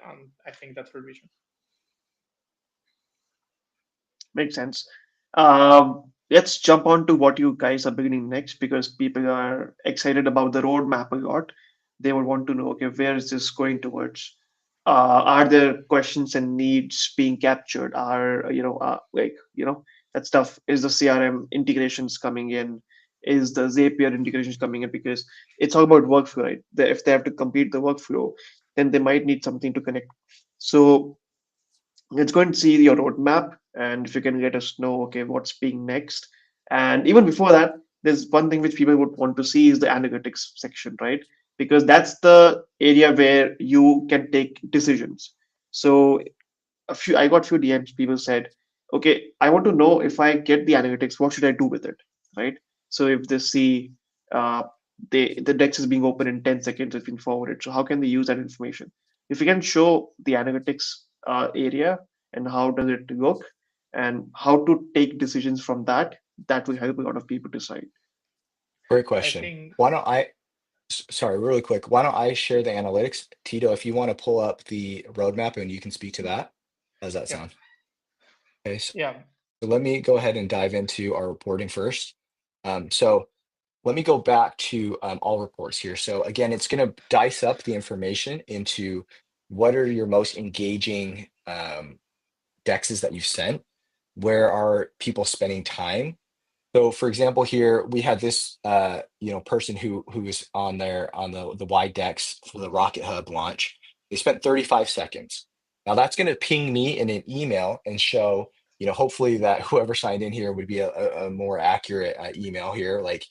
I think that's our vision. Makes sense. Let's jump on to what you guys are beginning next, because people are excited about the roadmap a lot. They would want to know, okay, where is this going towards? Are there questions and needs being captured? That stuff. Is the CRM integrations coming in? Is the Zapier integrations coming in? Because it's all about workflow, right? If they have to complete the workflow, then they might need something to connect. So let's go and see your roadmap, and if you can let us know, okay, what's being next. And even before that, there's one thing which people would want to see is the analytics section, right? Because that's the area where you can take decisions. So I got few DMs. People said, okay, I want to know, if I get the analytics, what should I do with it, right? So if they see uh, the DEX is being open in 10 seconds, it's been forwarded. So how can they use that information? If you can show the analytics area and how does it look and how to take decisions from that, that will help a lot of people decide. Great I question. think, Why don't I, sorry, really quick, why don't I share the analytics? Tito, if you want to pull up the roadmap and you can speak to that. How does that yeah, sound? Okay, so yeah, let me go ahead and dive into our reporting first. So let me go back to all reports here. So again, it's going to dice up the information into what are your most engaging DEXs that you've sent, where are people spending time, So for example, here we had this person who was on there on the wide decks for the Rocket Hub launch. They spent 35 seconds. Now that's going to ping me in an email and show, hopefully that whoever signed in here would be a more accurate email here, like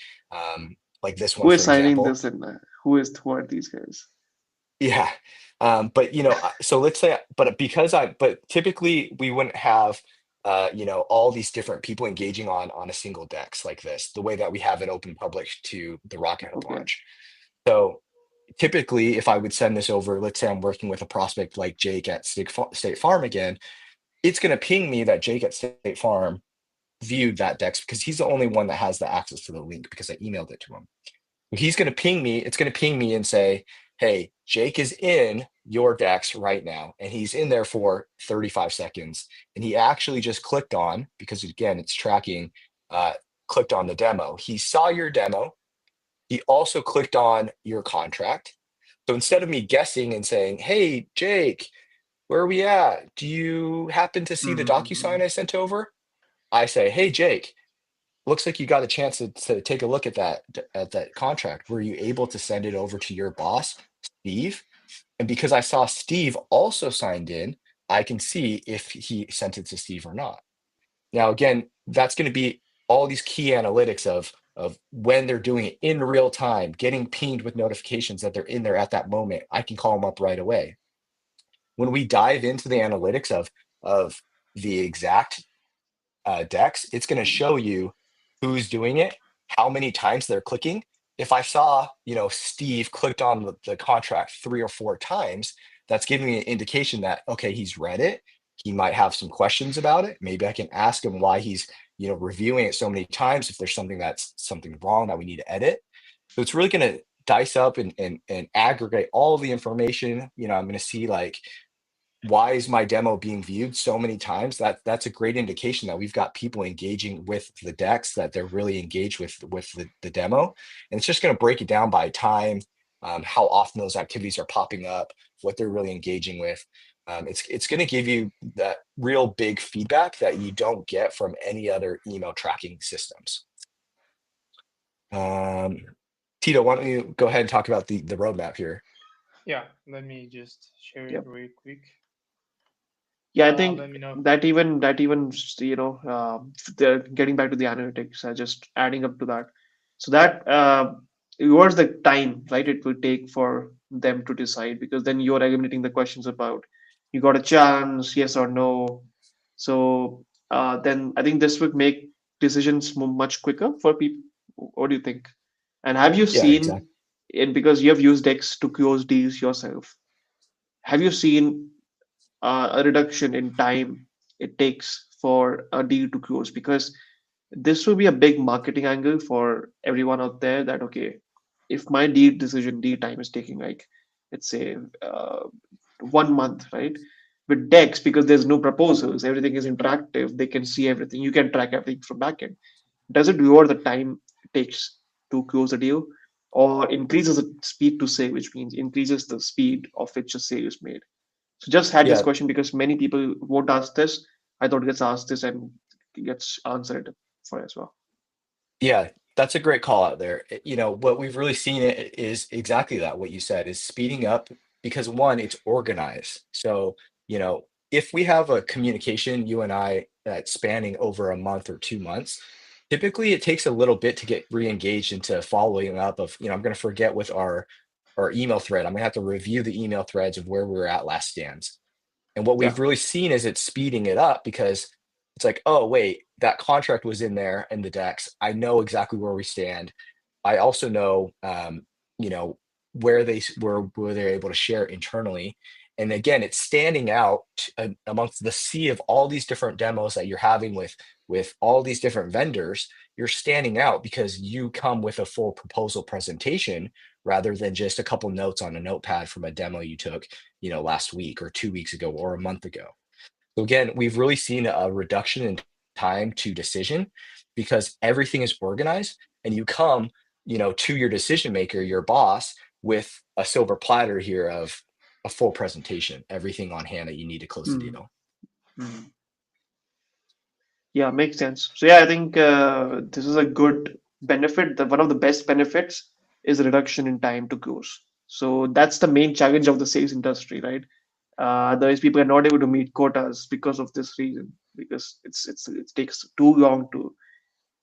this Who one, is for signing example. this in? Who are these guys? Yeah. But so let's say, but typically we wouldn't have, all these different people engaging on a single DEX like this, the way that we have it open public to the Rocket Hub Okay. launch. So typically, if I would send this over, let's say I'm working with a prospect like Jake at State Farm again, it's going to ping me that Jake at State Farm viewed that DEX because he's the only one that has the access to the link because I emailed it to him. He's going to ping me. It's going to ping me and say, hey, Jake is in your DEX right now. And he's in there for 35 seconds. And he actually just clicked on, because again, it's tracking, clicked on the demo. He saw your demo. He also clicked on your contract. So instead of me guessing and saying, hey, Jake, where are we at? Do you happen to see the Mm-hmm. DocuSign I sent over? I say, hey, Jake, looks like you got a chance to take a look at that contract. Were you able to send it over to your boss, Steve? And because I saw Steve also signed in, I can see if he sent it to Steve or not. Now, again, that's going to be all these key analytics of when they're doing it in real time, getting pinged with notifications that they're in there at that moment. I can call them up right away. When we dive into the analytics of the exact DEX, it's going to show you who's doing it, how many times they're clicking. If I saw, Steve clicked on the contract 3 or 4 times, that's giving me an indication that, okay, he's read it. He might have some questions about it. Maybe I can ask him why he's, reviewing it so many times, if there's something wrong that we need to edit. So it's really going to dice up and aggregate all of the information. I'm going to see like, why is my demo being viewed so many times? That's a great indication that we've got people engaging with the decks, that they're really engaged with the demo. And it's just going to break it down by time, how often those activities are popping up, what they're really engaging with. It's going to give you that real big feedback that you don't get from any other email tracking systems. um, Tito, why don't you go ahead and talk about the roadmap here? Yeah, let me just share it Yep. real quick. Yeah, I think Let me know. that even the getting back to the analytics, just adding up to that. So that what's the time, right? It will take for them to decide, because then you're eliminating the questions about you got a chance, yes or no. So then I think this would make decisions much quicker for people. What do you think? And have you Yeah, exactly. seen it, because you have used X to close deals yourself? Have you seen a reduction in time it takes for a deal to close? Because this will be a big marketing angle for everyone out there, that okay, if my deal time is taking like, let's say, 1 month, right? With DEX, because there's no proposals, everything is interactive, they can see everything, you can track everything from backend. Does it lower the time it takes to close a deal, or increases the speed to sale, which means increases the speed of which a sale is made? So just had this Yeah, question because many people won't ask this. I thought it gets asked this and gets answered for as well. Yeah, that's a great call out there. What we've really seen is exactly that. What you said is speeding up because one, it's organized. So, if we have a communication, you and I, that's spanning over a month or 2 months, typically it takes a little bit to get re-engaged into following up of, I'm going to forget with our email thread. I'm going to have to review the email threads of where we were at last stands. And what Yeah. we've really seen is it's speeding it up because it's like, oh, wait, that contract was in there in the decks. I know exactly where we stand. I also know, you know, where they're able to share internally. And again, it's standing out amongst the sea of all these different demos that you're having with all these different vendors. You're standing out because you come with a full proposal presentation rather than just a couple notes on a notepad from a demo you took, last week or 2 weeks ago or a month ago. So again, we've really seen a reduction in time to decision because everything is organized and you come, to your decision maker, your boss, with a silver platter here of a full presentation, everything on hand that you need to close the Mm, deal. mm. Yeah, makes sense. So yeah, I think this is a good benefit. One of the best benefits is the reduction in time to close. So that's the main challenge of the sales industry, right? Otherwise, people are not able to meet quotas because of this reason, because it takes too long to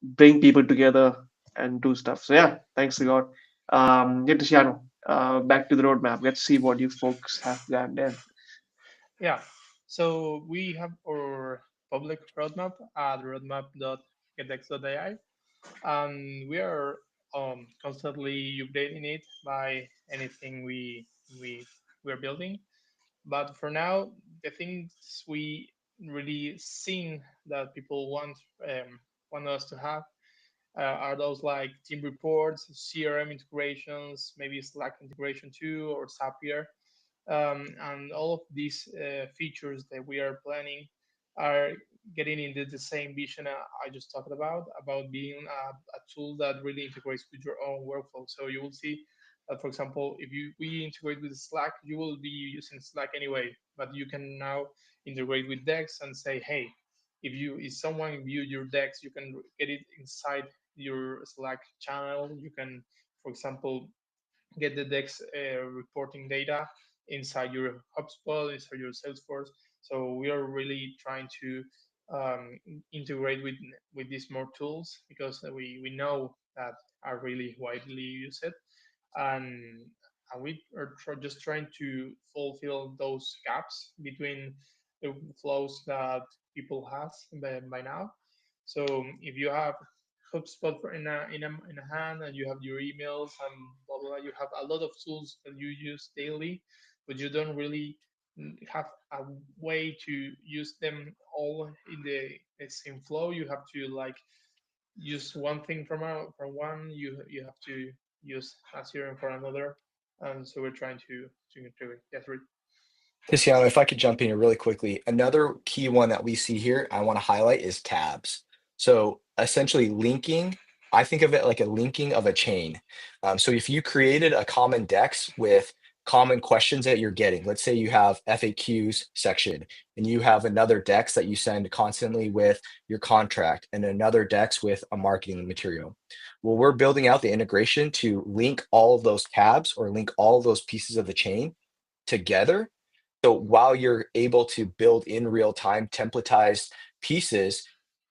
bring people together and do stuff. So yeah, thanks a lot. Yeah, Tiziano, back to the roadmap. Let's see what you folks have planned there. Yeah. So we have our public roadmap at roadmap.getex.ai, and we are constantly updating it by anything we we're building. But for now, the things we really seen that people want us to have are those like team reports, CRM integrations, maybe Slack integration too, or Zapier, and all of these features that we are planning are getting into the same vision I just talked about being a tool that really integrates with your own workflow. So you will see that, for example, if we integrate with Slack, you will be using Slack anyway, but you can now integrate with DEX and say, hey, if someone view your DEX, you can get it inside your Slack channel. You can, for example, get the DEX reporting data inside your HubSpot, inside your Salesforce. So we are really trying to integrate with these more tools because we know that are really widely used, and we are just trying to fulfill those gaps between the flows that people has by now. So if you have HubSpot in a hand and you have your emails and blah blah, you have a lot of tools that you use daily, but you don't really have a way to use them all in the same flow. You have to like use one thing from one. You have to use a serum for another, and so we're trying to integrate. Yes, Reid. Tiziano, if I could jump in here really quickly, another key one that we see here I want to highlight is tabs. So essentially linking, I think of it like a linking of a chain. So if you created a common DEX with common questions that you're getting, let's say you have FAQs section and you have another DEX that you send constantly with your contract and another DEX with a marketing material. Well, we're building out the integration to link all of those tabs or link all of those pieces of the chain together, so while you're able to build in real time templatized pieces,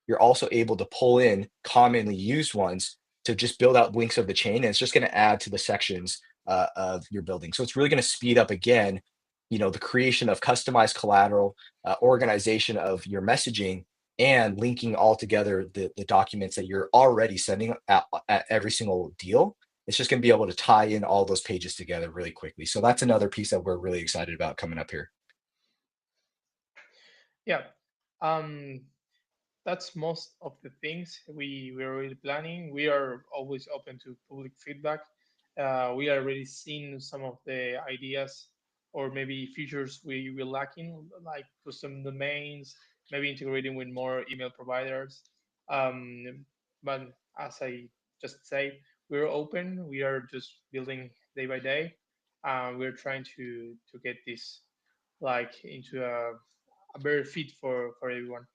you're also able to pull in commonly used ones to just build out links of the chain. And it's just going to add to the sections of your building. So it's really going to speed up again, the creation of customized collateral, organization of your messaging, and linking all together the documents that you're already sending at every single deal. It's just going to be able to tie in all those pages together really quickly. So that's another piece that we're really excited about coming up here. Yeah. Um, that's most of the things we're already planning. We are always open to public feedback. We are already seeing some of the ideas or maybe features we're lacking, like custom domains, maybe integrating with more email providers. But as I just say, we're open. We are just building day by day. We're trying to get this like into a better fit for everyone.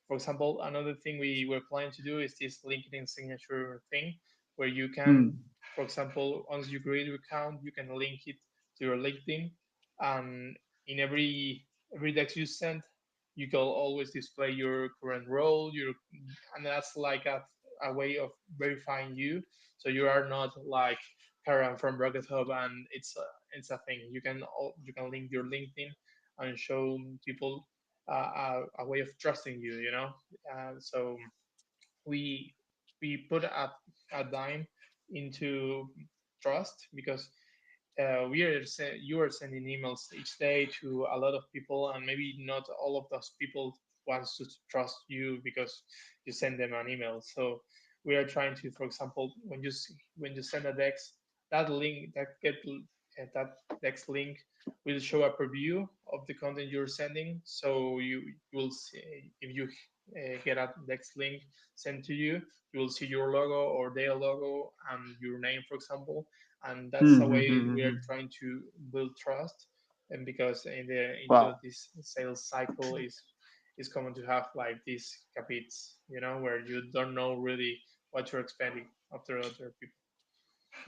For example, another thing we were planning to do is this LinkedIn signature thing, where you can, Hmm. for example, once you create your account, you can link it to your LinkedIn, and in every text you send, you can always display your current role, and that's like a way of verifying you, so you are not like Karen from Rocket Hub, and it's a thing. You can link your LinkedIn and show people a way of trusting you, so we we put a dime into trust because you are sending emails each day to a lot of people, and maybe not all of those people wants to trust you because you send them an email. So we are trying to, for example, when you send a dex, that link that dex link will show a preview of the content you're sending. So you will see if you get a dex link sent to you, you will see your logo or their logo and your name, for example, and that's Hmm, a hmm, way hmm, we are hmm. trying to build trust. And because into Wow. this sales cycle is it's common to have like these capits, where you don't know really what you're expecting after other people.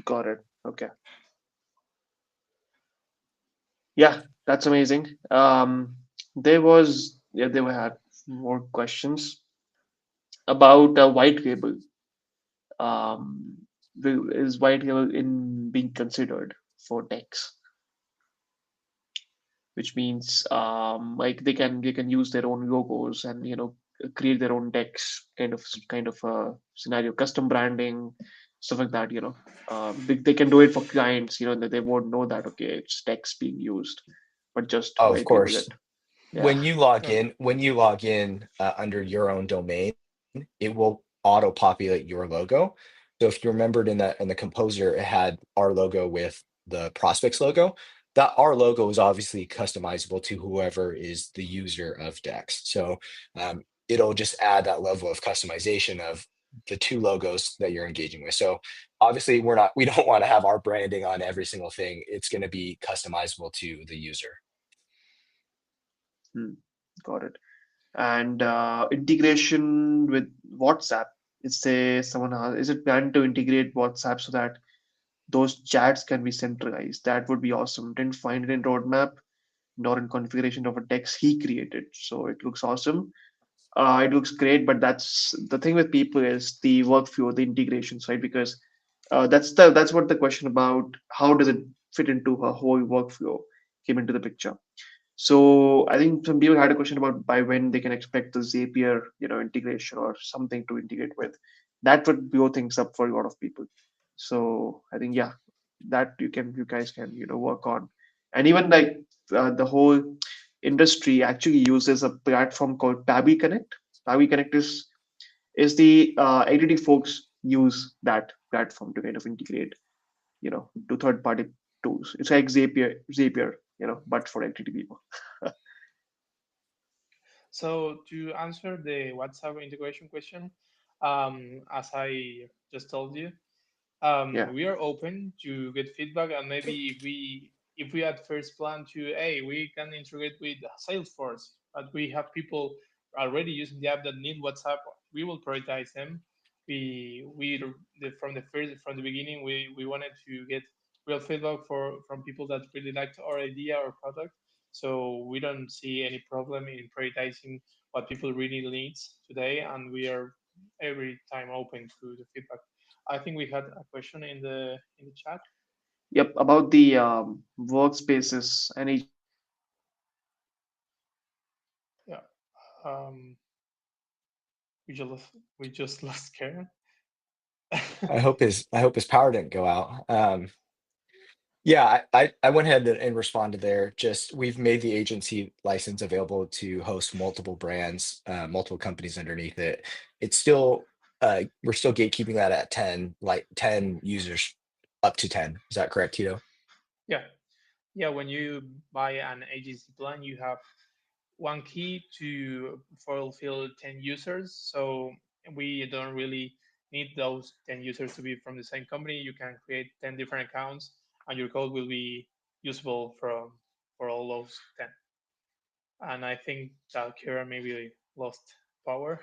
Got it. Okay. Yeah, that's amazing. They had more questions about white label. Is white label in being considered for DEX, which means like they can use their own logos and create their own DEX kind of scenario, custom branding, stuff like that. They can do it for clients. That they won't know that okay, it's DEX being used, but just Oh, of white label course. it. Yeah. Okay. When you log in under your own domain, it will auto populate your logo. So if you remembered in the composer, it had our logo with the prospects logo. That our logo is obviously customizable to whoever is the user of Dex. So it'll just add that level of customization of the two logos that you're engaging with. So obviously we don't want to have our branding on every single thing. It's going to be customizable to the user. Hmm, got it. And integration with WhatsApp. Is it planned to integrate WhatsApp so that those chats can be centralized? That would be awesome. Didn't find it in roadmap nor in configuration of a text he created. So it looks awesome. It looks great, but that's the thing with people is the workflow, the integrations, right? Because that's what the question about how does it fit into her whole workflow came into the picture. So I think some people had a question about by when they can expect the Zapier, integration or something to integrate with. That would blow things up for a lot of people. So I think yeah, that you guys can work on, and even like the whole industry actually uses a platform called Pabbly Connect. Pabbly Connect is the identity folks use that platform to kind of integrate, to third party tools. It's like Zapier, but for identity people. So to answer the WhatsApp integration question, as I just told you, Yeah. we are open to get feedback, and maybe if we at first plan to, hey, we can integrate with Salesforce, but we have people already using the app that need WhatsApp, we will prioritize them. From the beginning, we wanted to get real feedback from people that really liked our idea or product. So we don't see any problem in prioritizing what people really needs today, and we are every time open to the feedback. I think we had a question in the chat. Yep, about the workspaces and Yeah. Um, we just lost Karen. I hope his power didn't go out. Yeah, I went ahead and responded there. Just we've made the agency license available to host multiple brands, multiple companies underneath it. It's still we're still gatekeeping that at 10, like 10 users up to 10. Is that correct, Tito? Yeah. Yeah. When you buy an agency plan, you have one key to fulfill 10 users. So we don't really need those 10 users to be from the same company. You can create 10 different accounts, and your code will be usable for all those 10. And I think that Kira maybe lost power.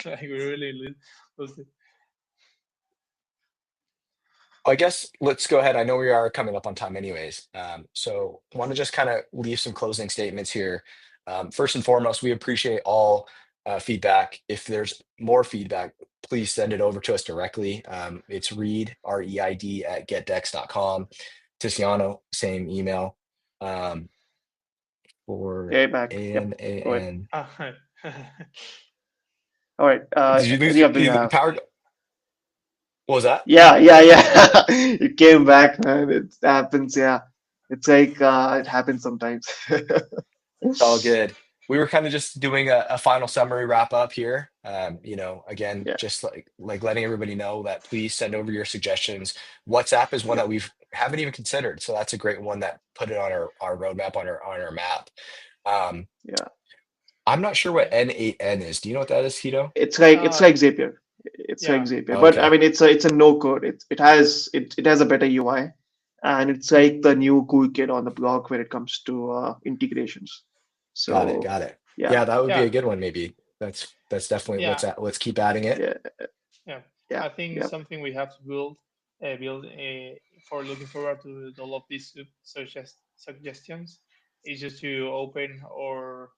Like we really lost it. I guess let's go ahead. I know we are coming up on time anyways. So want to just kind of leave some closing statements here. First and foremost, we appreciate all feedback. If there's more feedback, please send it over to us directly. It's Reid, Reid at getdex.com. Ticiano, same email. Um, for AI back. Yep. Go ahead. ANAN. Ah, All right. Did you lose Do you have? power? What was that? Yeah, yeah, yeah. You came back, man. It happens. Yeah, it's like it happens sometimes. All good. We were kind of just doing a final summary wrap up here. Again, Yeah, just like letting everybody know that please send over your suggestions. WhatsApp is one yeah, that we've haven't even considered, so that's a great one that put it on our roadmap on our map. Um, yeah. I'm not sure what yeah. N8N is. Do you know what that is, Tito? It's like Zapier. It's like Yeah. Zapier, but I Okay, mean, it's a no code. It has a better UI, and it's like the new cool kid on the block when it comes to integrations. got it, So got it. Yeah, Yeah, that would be a Yeah, good one. Maybe that's definitely yeah, let's keep adding it. yeah, yeah. yeah, I think yeah. something we have to build for looking forward to all of these suggestions is just to open our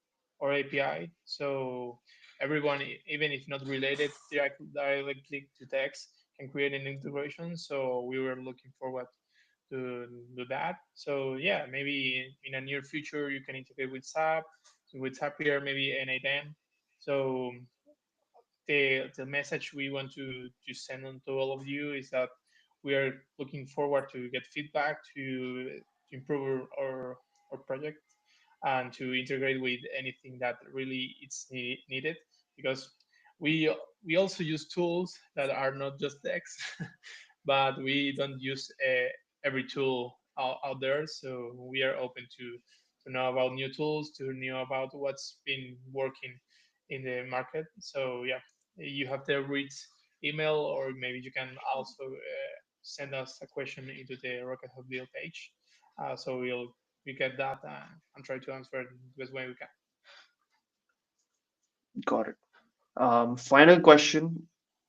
API, so everyone, even if not related directly to text, can create an integration. So we were looking forward to do that. So yeah, maybe in a near future you can integrate with Zapier, maybe N8N. So the message we want to send on to all of you is that we are looking forward to get feedback to improve our project and to integrate with anything that really it's needed, because we we also use tools that are not just DEX, but we don't use every tool out there. So we are open to know about new tools, to know about what's been working in the market. So yeah, you have the Reid's email, or maybe you can also send us a question into the Rocket Hub Deal page. So we get that and try to answer it the best way we can. Got it. Final question,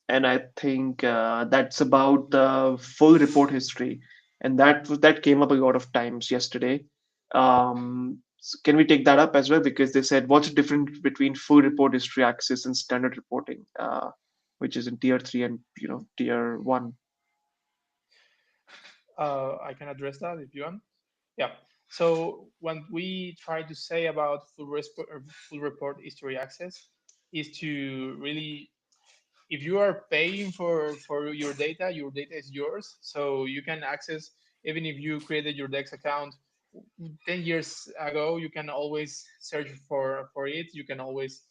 and I think that's about the full report history, and that came up a lot of times yesterday. Can we take that up as well? Because they said what's the difference between full report history access and standard reporting, which is in tier three and tier one. I can address that if you want. Yeah. So what we try to say about full report history access is to really, if you are paying for your data is yours, so you can access, even if you created your DEX account 10 years ago, you can always search for it. You can always,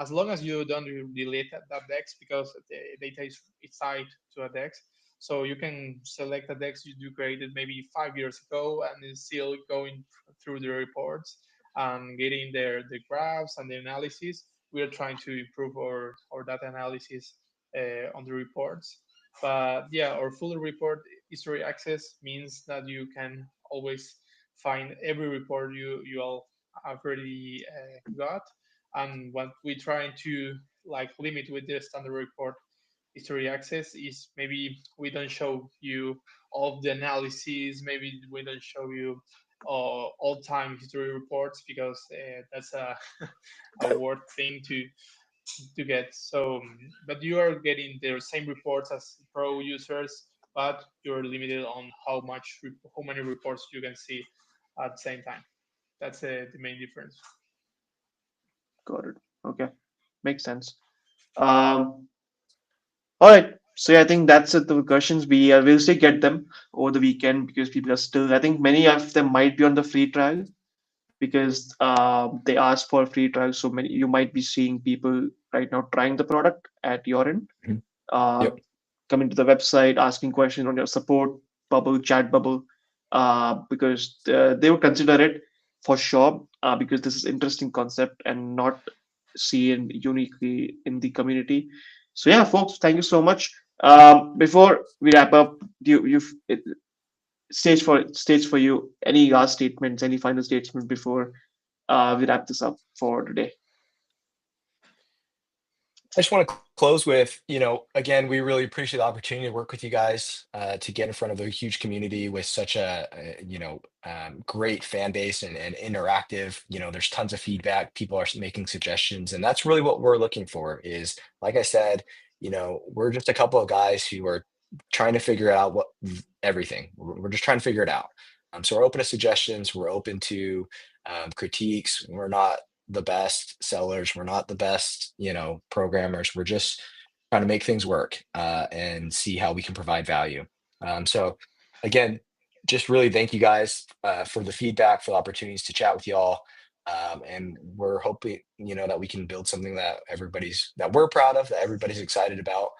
as long as you don't delete that DEX, because the data is tied to a DEX, so you can select a DEX you created maybe 5 years ago and is still going through the reports and getting the graphs and the analysis. We are trying to improve our data analysis on the reports. But yeah, our full report history access means that you can always find every report you all have already got. And what we try to like limit with the standard report history access is maybe we don't show you all of the analyses, maybe we don't show you all time history reports, because that's a a worth thing to get. So, but you are getting the same reports as pro users, but you're limited on how many reports you can see at the same time. That's the main difference. Got it. Okay, makes sense. Um, all right. So yeah, I think that's it. The questions we'll still get them over the weekend because people are still. I think many of them might be on the free trial because they asked for a free trial. So many you might be seeing people right now trying the product at your end, Mhm. uh, Yep. coming to the website, asking questions on your support bubble, chat bubble, because they would consider it for sure because this is interesting concept and not seen uniquely in the community. So yeah, folks, thank you so much. Before we wrap up, stage for you. Any last statements? Any final statements before we wrap this up for today? I just want to close with, again, we really appreciate the opportunity to work with you guys, to get in front of a huge community with such great fan base and interactive. There's tons of feedback. People are making suggestions, and that's really what we're looking for. Is like I said, we're just a couple of guys who are trying to figure out everything. We're just trying to figure it out. So we're open to suggestions. We're open to critiques. We're not the best sellers. We're not the best, programmers. We're just trying to make things work, and see how we can provide value. So again, just really thank you guys for the feedback, for the opportunities to chat with y'all. And we're hoping, that we can build something that we're proud of, that everybody's excited about.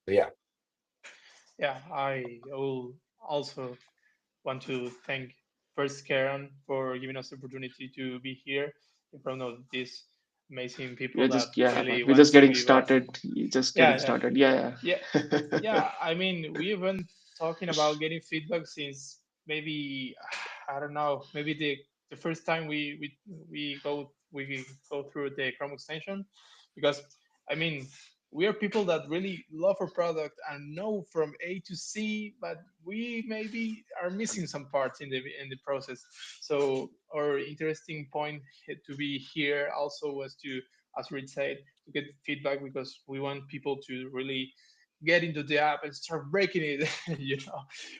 But yeah, Yeah, I will also want to thank first Karen for giving us the opportunity to be here in front of these amazing people We're that just yeah, really we're just wants to getting give us. started. Just getting Yeah, started. yeah, Yeah. yeah. I mean, we've been talking about getting feedback since maybe I don't know, maybe the the first time we go through the Chrome extension, because I mean we are people that really love our product and know from A to C, but we maybe are missing some parts in the process. So our interesting point to be here also was to, as Reid said, to get feedback, because we want people to really get into the app and start breaking it.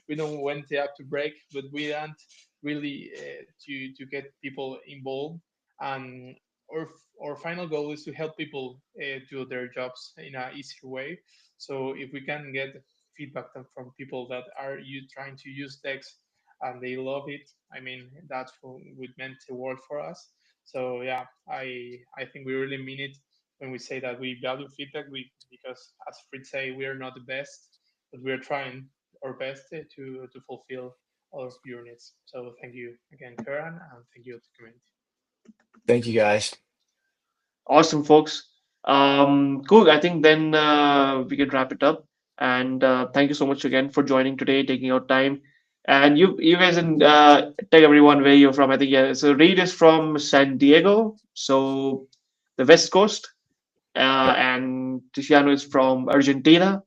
We don't want the app to break, but we want really to get people involved. And our final goal is to help people do their jobs in an easier way. So if we can get feedback from people that are you trying to use DEX and they love it, I mean that's what would meant the world for us. So yeah, I think we really mean it when we say that we value feedback. Because as Fritz say, we are not the best, but we are trying our best to fulfill all of your needs. So thank you again, Karen, and thank you to the community. Thank you guys. Awesome, folks. Cool. I think then we can wrap it up. And thank you so much again for joining today, taking your time. And you guys and tell everyone where you're from. I think yeah. So Reid is from San Diego, so the West Coast, Yep. and Ticiano is from Argentina.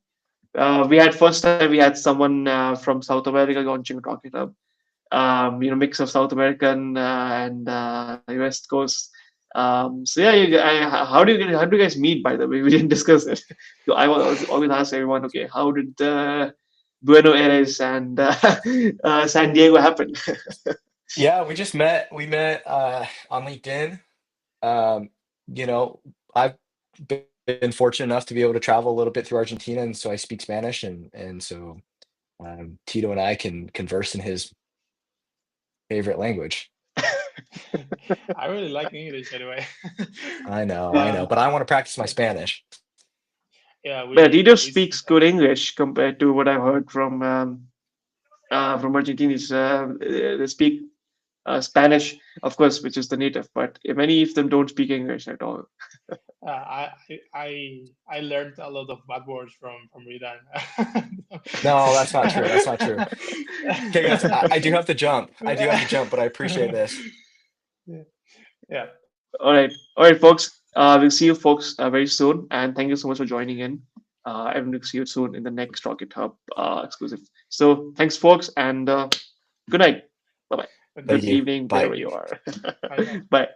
We had first time we had someone from South America launching Rocket Hub. Mix of South American and West Coast. So yeah, how do you guys meet? By the way, we didn't discuss it. So I was always ask everyone, okay, how did Buenos Aires and San Diego happen? Yeah, we just met. We met on LinkedIn. Um, you know, I've been fortunate enough to be able to travel a little bit through Argentina, and so I speak Spanish, and so Tito and I can converse in his favorite language. I really like English anyway. I know, uh, but I want to practice my Spanish. yeah, But Dito we speaks good English compared to what I've heard from Argentinians. They speak Spanish, of course, which is the native, but many of them don't speak English at all. I learned a lot of bad words from Redan. No, that's not true. That's not true. Okay, guys, I do have to jump. I do have to jump, but I appreciate this. Yeah. All right, folks. We'll see you, folks, very soon, and thank you so much for joining in. And we'll see you soon in the next Rocket Hub exclusive. So thanks, folks, and good night. Bye bye. Good Thank Good night. you. evening, Bye. wherever you are. Bye bye. Bye.